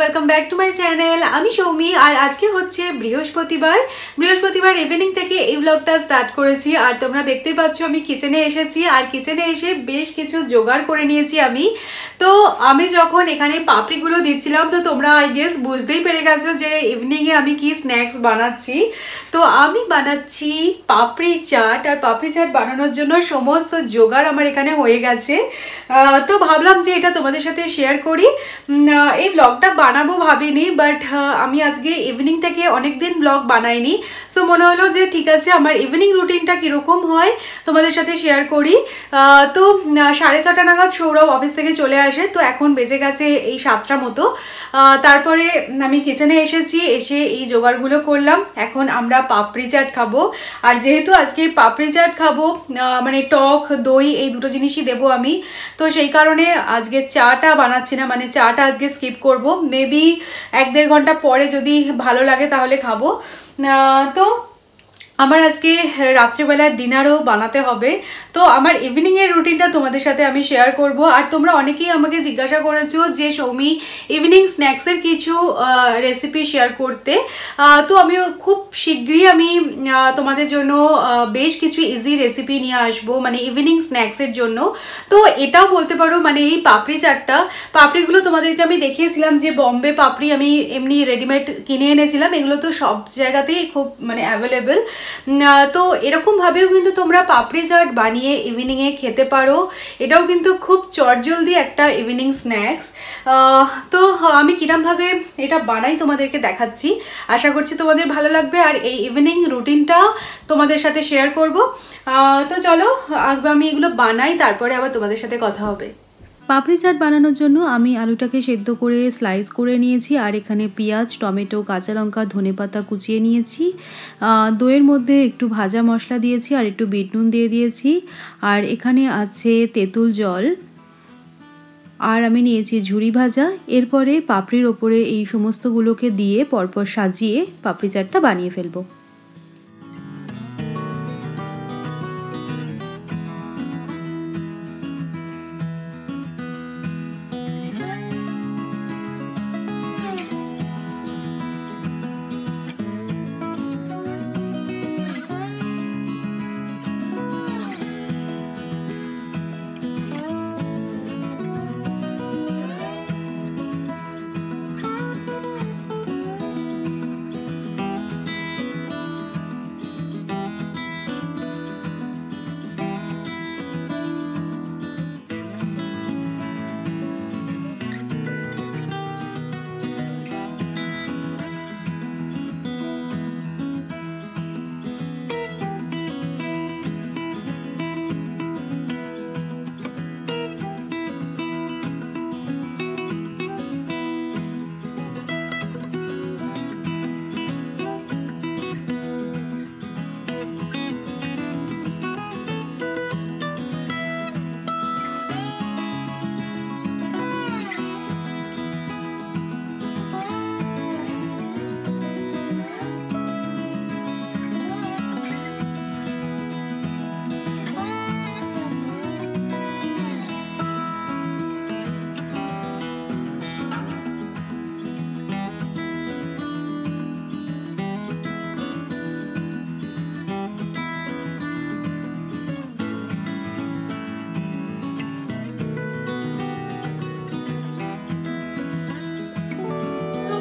Welcome back to my channel. আমি সৌমি আর আজকে হচ্ছে বৃহস্পতিবার ইভিনিং থেকে এই ব্লগটা স্টার্ট করেছি। আর তোমরা দেখতেই পাচ্ছ আমি কিচেনে এসেছি আর কিচেনে এসে বেশ কিছু জোগাড় করে নিয়েছি আমি যখন এখানে পাপড়িগুলো দিচ্ছিলাম তো তোমরা আই গেস বুঝতেই পেরে গেছো যে ইভিনিংয়ে আমি কি স্ন্যাক্স বানাচ্ছি। তো আমি বানাচ্ছি পাপড়ি চাট আর পাপড়ি চাট বানানোর জন্য সমস্ত জোগাড় আমার এখানে হয়ে গেছে। তো ভাবলাম যে এটা তোমাদের সাথে শেয়ার করি। এই ব্লগটা বানাবো ভাবিনি, বাট আমি আজকে ইভিনিং থেকে অনেকদিন ব্লগ বানাইনি, সো মনে হলো যে ঠিক আছে আমার ইভিনিং রুটিনটা কীরকম হয় তোমাদের সাথে শেয়ার করি। তো 6:30 নাগাদ সৌরভ অফিস থেকে চলে আসে, তো এখন বেজে গেছে এই 7টা মতো। তারপরে আমি কিচেনে এসেছি, এসে এই জোগাড়গুলো করলাম। এখন আমরা পাপড়ি চাট খাবো, আর যেহেতু আজকে পাপড়ি চাট খাবো মানে টক দই এই দুটো জিনিসই দেবো আমি, তো সেই কারণে আজকে চাটা বানাচ্ছি না, মানে চাটা আজকে স্কিপ করব। মেবি 1-1.5 ঘন্টা পরে যদি ভালো লাগে তাহলে খাবো। তো আমার আজকে রাত্রিবেলা ডিনারও বানাতে হবে, তো আমার ইভিনিংয়ের রুটিনটা তোমাদের সাথে আমি শেয়ার করব। আর তোমরা অনেকেই আমাকে জিজ্ঞাসা করেছো যে সৌমি ইভিনিং স্ন্যাক্সের কিছু রেসিপি শেয়ার করতে, তো আমি খুব শীঘ্রই আমি তোমাদের জন্য বেশ কিছু ইজি রেসিপি নিয়ে আসবো মানে ইভিনিং স্ন্যাক্সের জন্য। তো এটাও বলতে পারো মানে এই পাপড়ি চাটটা, পাপড়িগুলো তোমাদেরকে আমি দেখিয়েছিলাম যে বম্বে পাপড়ি আমি এমনি রেডিমেড কিনে এনেছিলাম, এগুলো তো সব জায়গাতেই খুব মানে অ্যাভেলেবেল। তো এরকমভাবেও কিন্তু তোমরা পাপড়ি চাট বানিয়ে ইভিনিংয়ে খেতে পারো, এটাও কিন্তু খুব চটজলদি একটা ইভিনিং স্ন্যাক্স। তো আমি কিরমভাবে এটা বানাই তোমাদেরকে দেখাচ্ছি, আশা করছি তোমাদের ভালো লাগবে আর এই ইভিনিং রুটিনটা তোমাদের সাথে শেয়ার করব। তো চলো আমি এগুলো বানাই, তারপরে আবার তোমাদের সাথে কথা হবে। পাপড়ি চাট বানানোর জন্য আমি আলুটাকে সেদ্ধ করে স্লাইস করে নিয়েছি, আর এখানে পেঁয়াজ, টমেটো, কাঁচা লঙ্কা, ধনেপাতা কুচিয়ে নিয়েছি। দইয়ের মধ্যে একটু ভাজা মশলা দিয়েছি আর একটু বিট নুন দিয়ে দিয়েছি, আর এখানে আছে তেঁতুল জল, আর আমি নিয়েছি ঝুরি ভাজা। এরপরে পাপড়ির ওপরে এই সমস্তগুলোকে দিয়ে পরপর সাজিয়ে পাপড়ি চাটটা বানিয়ে ফেলবো।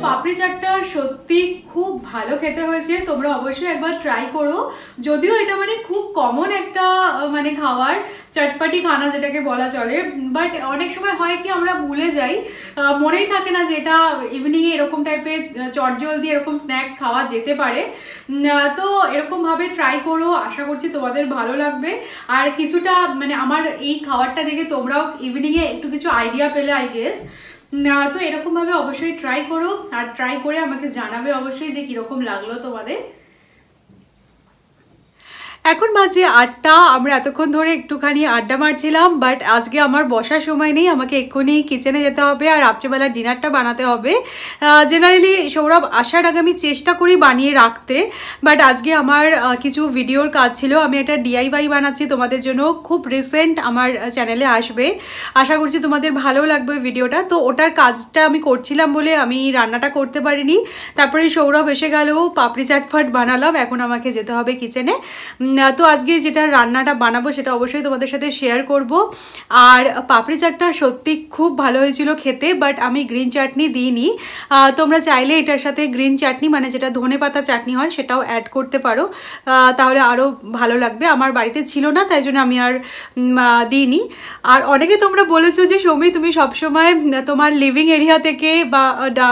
পাপড়ি চাটটা সত্যি খুব ভালো খেতে হয়েছে, তোমরা অবশ্যই একবার ট্রাই করো। যদিও এটা মানে খুব কমন একটা মানে খাবার, চটপাটি খানা যেটাকে বলা চলে, বাট অনেক সময় হয় কি আমরা ভুলে যাই, মনেই থাকে না যে এটা ইভিনিংয়ে এরকম টাইপের চটজলদি এরকম স্ন্যাক্স খাওয়া যেতে পারে। তো এরকমভাবে ট্রাই করো, আশা করছি তোমাদের ভালো লাগবে। আর কিছুটা মানে আমার এই খাবারটা দেখে তোমরাও ইভিনিংয়ে একটু কিছু আইডিয়া পেলে আই গেস। তো এরকমভাবে অবশ্যই ট্রাই করো, আর ট্রাই করে আমাকে জানাবে অবশ্যই যে কীরকম লাগলো তোমাদের। এখন বাজে 8টা। আমরা এতক্ষণ ধরে একটুখানি আড্ডা মারছিলাম, বাট আজকে আমার বসার সময় নেই, আমাকে এক্ষুনি কিচেনে যেতে হবে আর রাত্রেবেলা ডিনারটা বানাতে হবে। জেনারেলি সৌরভ আসার আগে আমি চেষ্টা করি বানিয়ে রাখতে, বাট আজকে আমার কিছু ভিডিওর কাজ ছিল। আমি একটা DIY বানাচ্ছি তোমাদের জন্য, খুব রিসেন্ট আমার চ্যানেলে আসবে, আশা করছি তোমাদের ভালো লাগবে ভিডিওটা। তো ওটার কাজটা আমি করছিলাম বলে আমি রান্নাটা করতে পারিনি। তারপরে সৌরভ এসে গেল, পাপড়ি চাটফাট বানালাম, এখন আমাকে যেতে হবে কিচেনে। তো আজকে যেটা রান্নাটা বানাবো সেটা অবশ্যই তোমাদের সাথে শেয়ার করব। আর পাপড়ি চাটটা সত্যি খুব ভালো হয়েছিল খেতে, বাট আমি গ্রিন চাটনি দিইনি। তোমরা চাইলে এটার সাথে গ্রিন চাটনি মানে যেটা ধনেপাতা চাটনি হয় সেটাও অ্যাড করতে পারো, তাহলে আরও ভালো লাগবে। আমার বাড়িতে ছিল না তাই জন্য আমি আর দিইনি। আর অনেকে তোমরা বলেছো যে সৌমি তুমি সবসময় তোমার লিভিং এরিয়া থেকে বা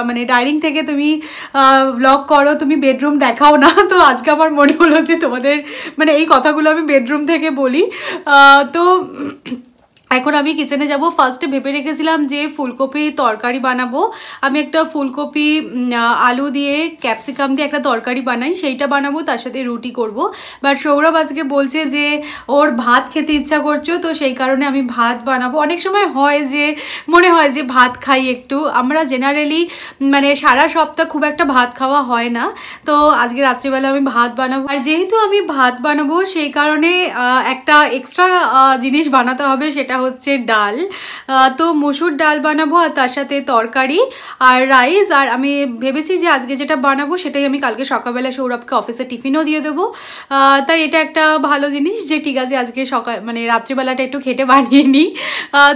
মানে ডাইনিং থেকে তুমি ব্লগ করো, তুমি বেডরুম দেখাও না। তো আজকে আমার মনে হলো যে তোমাদের মানে এই কথাগুলো আমি বেডরুম থেকে বলি। তো এখন আমি কিচেনে যাব। ফার্স্টে ভেবে রেখেছিলাম যে ফুলকপি তরকারি বানাবো। আমি একটা ফুলকপি আলু দিয়ে ক্যাপসিকাম দিয়ে একটা তরকারি বানাই, সেইটা বানাবো, তার সাথে রুটি করব। বাট সৌরভ আজকে বলছে যে ওর ভাত খেতে ইচ্ছা করছে, তো সেই কারণে আমি ভাত বানাবো। অনেক সময় হয় যে মনে হয় যে ভাত খাই একটু, আমরা জেনারেলি মানে সারা সপ্তাহ খুব একটা ভাত খাওয়া হয় না, তো আজকে রাত্রিবেলা আমি ভাত বানাবো। আর যেহেতু আমি ভাত বানাবো সেই কারণে একটা এক্সট্রা জিনিস বানাতে হবে, সেটা হচ্ছে ডাল। তো মসুর ডাল বানাবো আর তার সাথে তরকারি আর রাইস। আর আমি ভেবেছি যে আজকে যেটা বানাবো সেটাই আমি কালকে সকালবেলা সৌরভকে অফিসে টিফিনও দিয়ে দেবো। তাই এটা একটা ভালো জিনিস যে ঠিক আছে আজকে সকাল মানে রাত্রিবেলাটা একটু খেটে বানিয়ে নিই।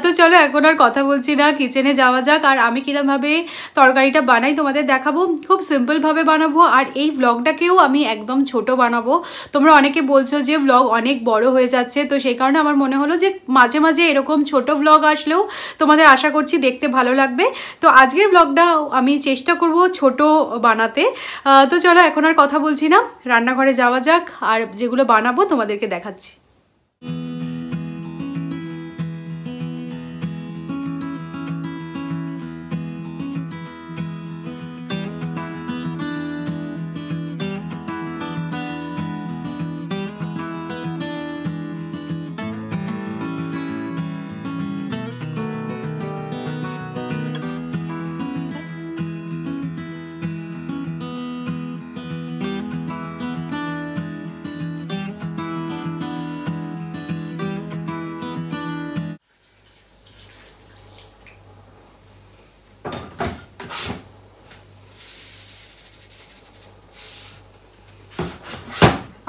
তো চলো এখন আর কথা বলছি না, কিচেনে যাওয়া যাক। আর আমি কিরমভাবে তরকারিটা বানাই তোমাদের দেখাবো, খুব সিম্পলভাবে বানাবো। আর এই ব্লগটাকেও আমি একদম ছোট বানাবো। তোমরা অনেকে বলছো যে ব্লগ অনেক বড় হয়ে যাচ্ছে, তো সেই কারণে আমার মনে হলো যে মাঝে মাঝে এরকম ছোট ব্লগ আসলেও তোমাদের আশা করছি দেখতে ভালো লাগবে। তো আজকের ব্লগটা আমি চেষ্টা করব ছোট বানাতে। তো চলো এখন আর কথা বলছি না, রান্নাঘরে যাওয়া যাক আর যেগুলো বানাবো তোমাদেরকে দেখাচ্ছি।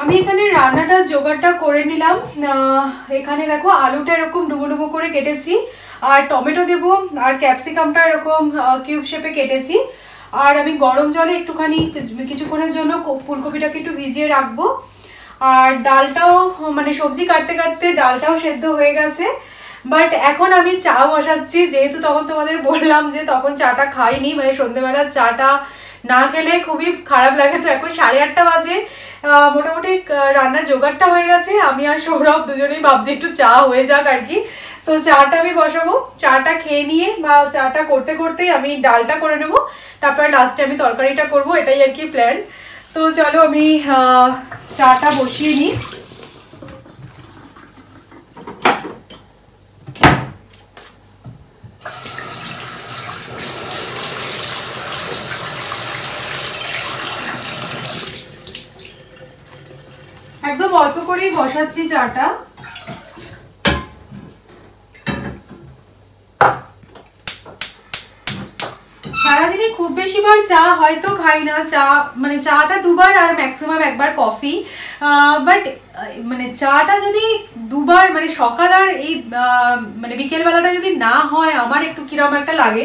আমি এখানে রান্নাটা জোগাড়টা করে নিলাম। এখানে দেখো আলুটা এরকম ডুবো ডুবো করে কেটেছি, আর টমেটো দেবো, আর ক্যাপসিকামটা এরকম কিউব শেপে কেটেছি। আর আমি গরম জলে একটুখানি কিছুক্ষণের জন্য ফুলকপিটাকে একটু ভিজিয়ে রাখবো। আর ডালটাও মানে সবজি কাটতে কাটতে ডালটাও সেদ্ধ হয়ে গেছে। বাট এখন আমি চা বসাচ্ছি, যেহেতু তখন তোমাদের বললাম যে তখন চাটা খাইনি, মানে সন্ধ্যেবেলার চাটা না খেলে খুবই খারাপ লাগে। তো এখন 8:30 বাজে, মোটামুটি রান্নার জোগাড়টা হয়ে গেছে। আমি আর সৌরভ দুজনেই ভাবছি একটু চা হয়ে যাক আর কি। তো চাটা আমি বসাবো, চাটা খেয়ে নিয়ে বা চাটা করতে করতেই আমি ডালটা করে নেব, তারপরে লাস্টে আমি তরকারিটা করব, এটাই আর কি প্ল্যান। তো চলো আমি চাটা বসিয়ে নিই। একদম অল্প করেই বসাচ্ছি চাটা। সারাদিনে খুব বেশি বার চা হয়তো খাই না, চা মানে চাটা দুবার আর ম্যাক্সিমাম একবার কফি। বাট মানে চাটা যদি দুবার মানে সকাল আর এই মানে বিকেলবেলাটা যদি না হয় আমার একটু কিরম একটা লাগে,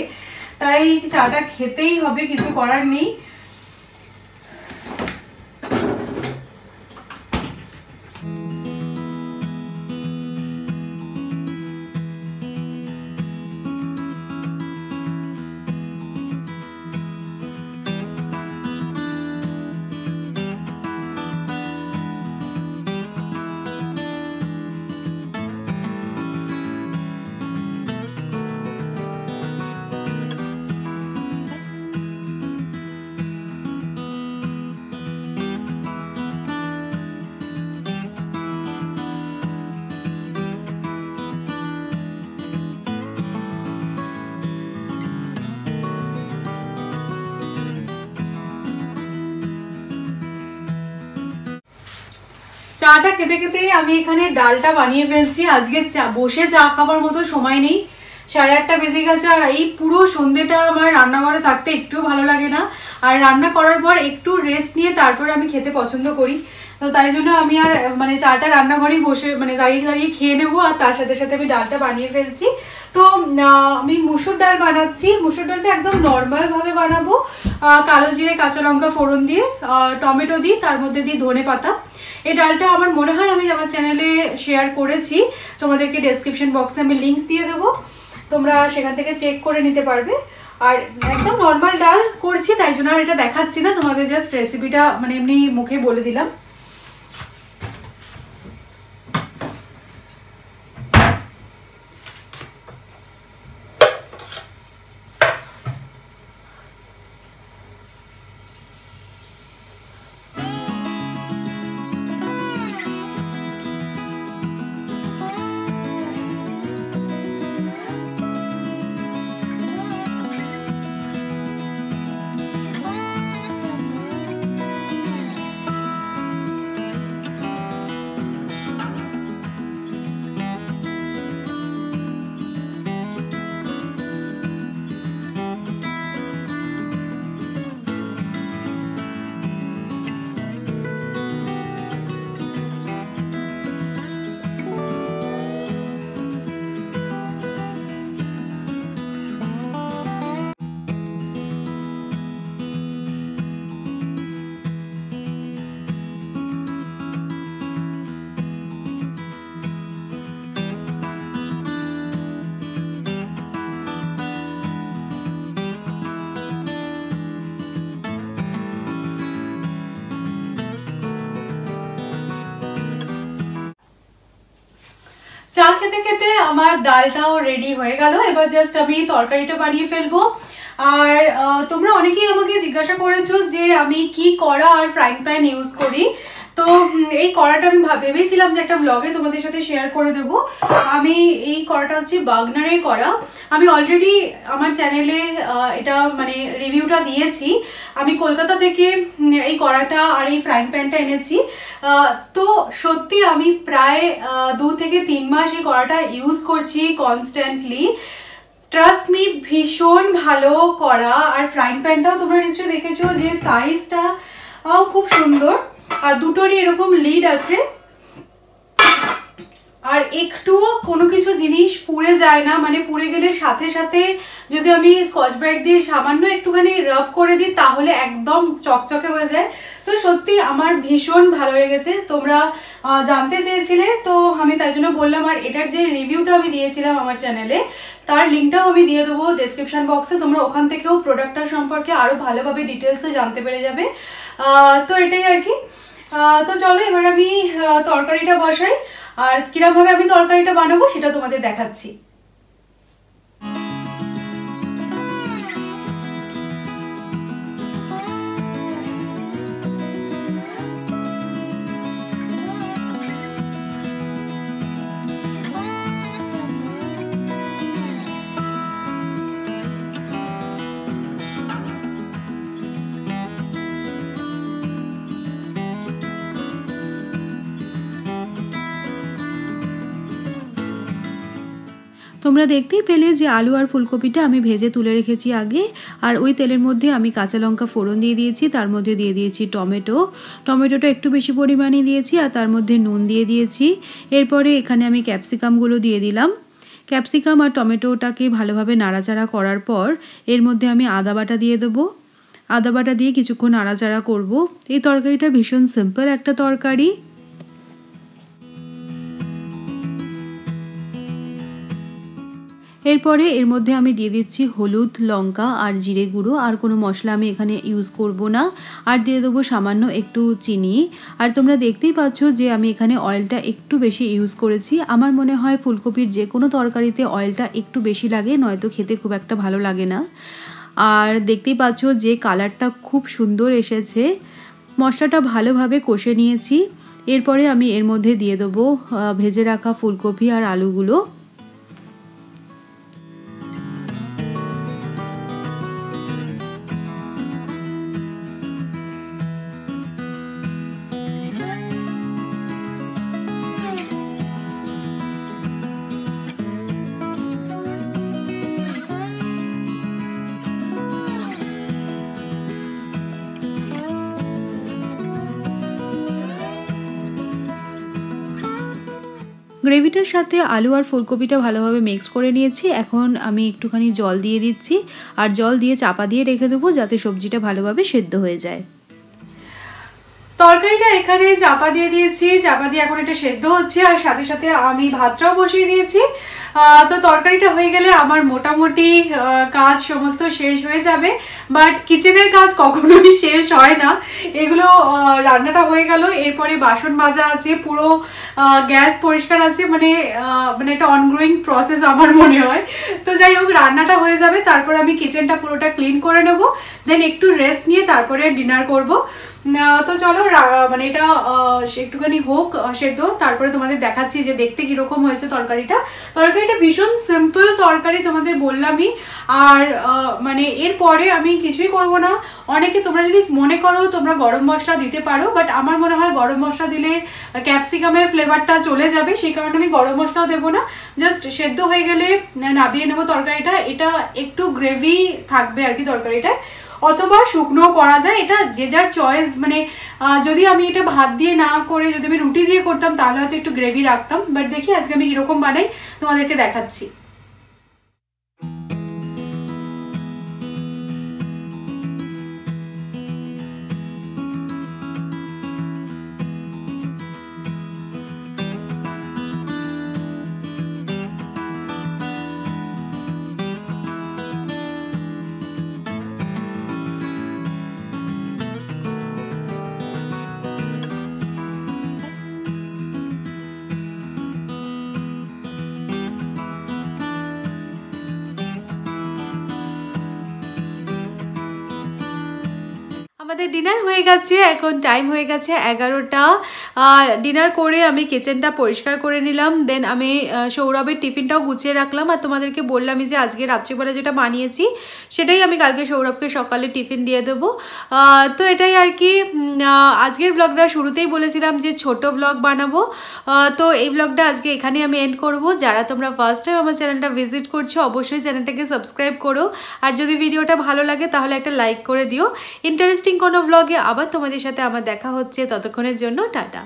তাই চাটা খেতেই হবে, কিছু করার নেই। চাটা খেতে খেতেই আমি এখানে ডালটা বানিয়ে ফেলছি। আজকে বসে চা খাবার মতো সময় নেই, 8:30 বেজে গেছে। আর এই পুরো সন্ধ্যেটা আমার রান্নাঘরে থাকতে একটু ভালো লাগে না, আর রান্না করার পর একটু রেস্ট নিয়ে তারপর আমি খেতে পছন্দ করি। তো তাই জন্য আমি আর মানে চাটা রান্নাঘরেই বসে মানে দাঁড়িয়ে দাঁড়িয়ে খেয়ে নেবো, আর তার সাথে সাথে আমি ডালটা বানিয়ে ফেলছি। তো আমি মুসুর ডাল বানাচ্ছি। মুসুর ডালটা একদম নর্মালভাবে বানাবো, কালো জিরে কাঁচা লঙ্কা ফোড়ন দিয়ে, টমেটো দিই, তার মধ্যে দিই ধনে পাতা। এই ডালটা আমার মনে হয় আমি আমার চ্যানেলে শেয়ার করেছি, তোমাদেরকে ডেসক্রিপশন বক্সে আমি লিঙ্ক দিয়ে দেবো, তোমরা সেখান থেকে চেক করে নিতে পারবে। আর একদম নর্মাল ডাল করছি, তাই জন্য আর এটা দেখাচ্ছি না, তোমাদের জাস্ট রেসিপিটা মানে এমনি মুখে বলে দিলাম। চা খেতে খেতে আমার ডালটাও রেডি হয়ে গেল। এবার জাস্ট আমি তরকারিটা বানিয়ে ফেলবো। আর তোমরা অনেকেই আমাকে জিজ্ঞাসা করেছো যে আমি কি কড়া আর ফ্রাইং প্যান ইউজ করি। তো এই কড়াটা আমি ভেবেছিলাম যে একটা ব্লগে তোমাদের সাথে শেয়ার করে দেব। আমি এই কড়াটা হচ্ছে বার্গনারের কড়া। আমি অলরেডি আমার চ্যানেলে এটা মানে রিভিউটা দিয়েছি। আমি কলকাতা থেকে এই কড়াটা আর এই ফ্রাইং প্যানটা এনেছি। তো সত্যি আমি প্রায় 2 থেকে 3 মাস এই কড়াটা ইউজ করছি কনস্ট্যান্টলি। ট্রাস্ট মি, ভীষণ ভালো কড়া। আর ফ্রাইং প্যানটাও তোমরা নিশ্চয়ই দেখেছো যে সাইজটা খুব সুন্দর, আর দুটোরই এরকম লিড আছে, আর একটুও কোনো কিছু জিনিস পুড়ে যায় না। মানে পুড়ে গেলে সাথে সাথে যদি আমি স্কচ ব্রাইট দিয়ে সামান্য একটুখানি রাব করে দিই তাহলে একদম চকচকে হয়ে যায়। তো সত্যি আমার ভীষণ ভালো লেগেছে। তোমরা জানতে চেয়েছিলে, তো আমি তাই জন্য বললাম। আর এটার যে রিভিউটা আমি দিয়েছিলাম আমার চ্যানেলে, তার লিঙ্কটাও আমি দিয়ে দেবো ডেসক্রিপশন বক্সে। তোমরা ওখান থেকেও প্রোডাক্টটার সম্পর্কে আরও ভালোভাবে ডিটেলসে জানতে পেরে যাবে। তো এটাই আর কি। তো চলো এবার আমি তরকারিটা বসাই, আর কিরকমভাবে আমি তরকারিটা বানাবো সেটা তোমাদের দেখাচ্ছি। তোমরা দেখতেই পেলে যে আলু আর ফুলকপিটা আমি ভেজে তুলে রেখেছি আগে। আর ওই তেলের মধ্যে আমি কাঁচা লঙ্কা ফোড়ন দিয়ে দিয়েছি, তার মধ্যে দিয়ে দিয়েছি টমেটোটা একটু বেশি পরিমাণে দিয়েছি, আর তার মধ্যে নুন দিয়ে দিয়েছি। এরপরে এখানে আমি ক্যাপসিকামগুলো দিয়ে দিলাম। ক্যাপসিকাম আর টমেটোটাকে ভালোভাবে নাড়াচাড়া করার পর এর মধ্যে আমি আদা বাটা দিয়ে দেবো। আদা বাটা দিয়ে কিছুক্ষণ নাড়াচাড়া করব। এই তরকারিটা ভীষণ সিম্পল একটা তরকারি। এরপরে এর মধ্যে আমি দিয়ে দিচ্ছি হলুদ, লঙ্কা আর জিরে গুঁড়ো। আর কোনো মশলা আমি এখানে ইউজ করব না। আর দিয়ে দেবো সামান্য একটু চিনি। আর তোমরা দেখতেই পাচ্ছ যে আমি এখানে অয়েলটা একটু বেশি ইউজ করেছি। আমার মনে হয় ফুলকপির যে কোনো তরকারিতে অয়েলটা একটু বেশি লাগে, নয়তো খেতে খুব একটা ভালো লাগে না। আর দেখতেই পাচ্ছ যে কালারটা খুব সুন্দর এসেছে। মশলাটা ভালোভাবে কষে নিয়েছি। এরপরে আমি এর মধ্যে দিয়ে দেবো ভেজে রাখা ফুলকপি আর আলুগুলো। গ্রেভিটার সাথে আলু আর ফুলকপিটা ভালোভাবে মিক্স করে নিয়েছি। এখন আমি একটুখানি জল দিয়ে দিচ্ছি আর জল দিয়ে চাপা দিয়ে রেখে দেবো যাতে সবজিটা ভালোভাবে সেদ্ধ হয়ে যায়। তরকারিটা এখানে চাপা দিয়ে দিয়েছি, চাপা দিয়ে এখন এটা সেদ্ধ হচ্ছে আর সাথে সাথে আমি ভাতটাও বসিয়ে দিয়েছি। তো তরকারিটা হয়ে গেলে আমার মোটামুটি কাজ সমস্ত শেষ হয়ে যাবে। বাট কিচেনের কাজ কখনোই শেষ হয় না। এগুলো রান্নাটা হয়ে গেল, এরপরে বাসন মাজা আছে, পুরো গ্যাস পরিষ্কার আছে, মানে একটা অনগোয়িং প্রসেস আমার মনে হয়। তো যাই হোক, রান্নাটা হয়ে যাবে, তারপর আমি কিচেনটা পুরোটা ক্লিন করে নেব, দেন একটু রেস্ট নিয়ে তারপরে ডিনার করব। তো চলো মানে এটা একটুখানি হোক সেদ্ধ, তারপরে তোমাদের দেখাচ্ছি যে দেখতে কিরকম হয়েছে তরকারিটা। তরকারিটা ভীষণ সিম্পল তরকারি, তোমাদের বললামই। আর মানে এরপরে আমি কিছুই করব না। অনেকে তোমরা যদি মনে করো তোমরা গরম মশলা দিতে পারো, বাট আমার মনে হয় গরম মশলা দিলে ক্যাপসিকামের ফ্লেভারটা চলে যাবে, সেই কারণে আমি গরম মশলাও দেবো না। জাস্ট সেদ্ধ হয়ে গেলে নামিয়ে নেবো তরকারিটা। এটা একটু গ্রেভি থাকবে আর কি তরকারিটায়, অথবা শুকনো করা যায়, এটা যে যার চয়েস। মানে যদি আমি এটা ভাত দিয়ে না করে যদি আমি রুটি দিয়ে করতাম তাহলে হয়তো একটু গ্রেভি রাখতাম। বাট দেখি আজকে আমি কিরকম বানাই তোমাদেরকে দেখাচ্ছি। আমাদের ডিনার হয়ে গেছে, এখন টাইম হয়ে গেছে 11টা। ডিনার করে আমি কিচেনটা পরিষ্কার করে নিলাম, দেন আমি সৌরভের টিফিনটাও গুছিয়ে রাখলাম। আর তোমাদেরকে বললামই যে আজকে রাত্রিবেলা যেটা বানিয়েছি সেটাই আমি কালকে সৌরভকে সকালে টিফিন দিয়ে দেবো। তো এটাই আর কি। আজকের ব্লগটা শুরুতেই বলেছিলাম যে ছোট ব্লগ বানাবো, তো এই ব্লগটা আজকে এখানে আমি এন্ড করব। যারা তোমরা ফার্স্ট টাইম আমার চ্যানেলটা ভিজিট করছো অবশ্যই চ্যানেলটাকে সাবস্ক্রাইব করো, আর যদি ভিডিওটা ভালো লাগে তাহলে একটা লাইক করে দিও। ইন্টারেস্টিং কোনো ব্লগে আবার তোমাদের সাথে আমার দেখা হচ্ছে, ততক্ষণের জন্য টাটা।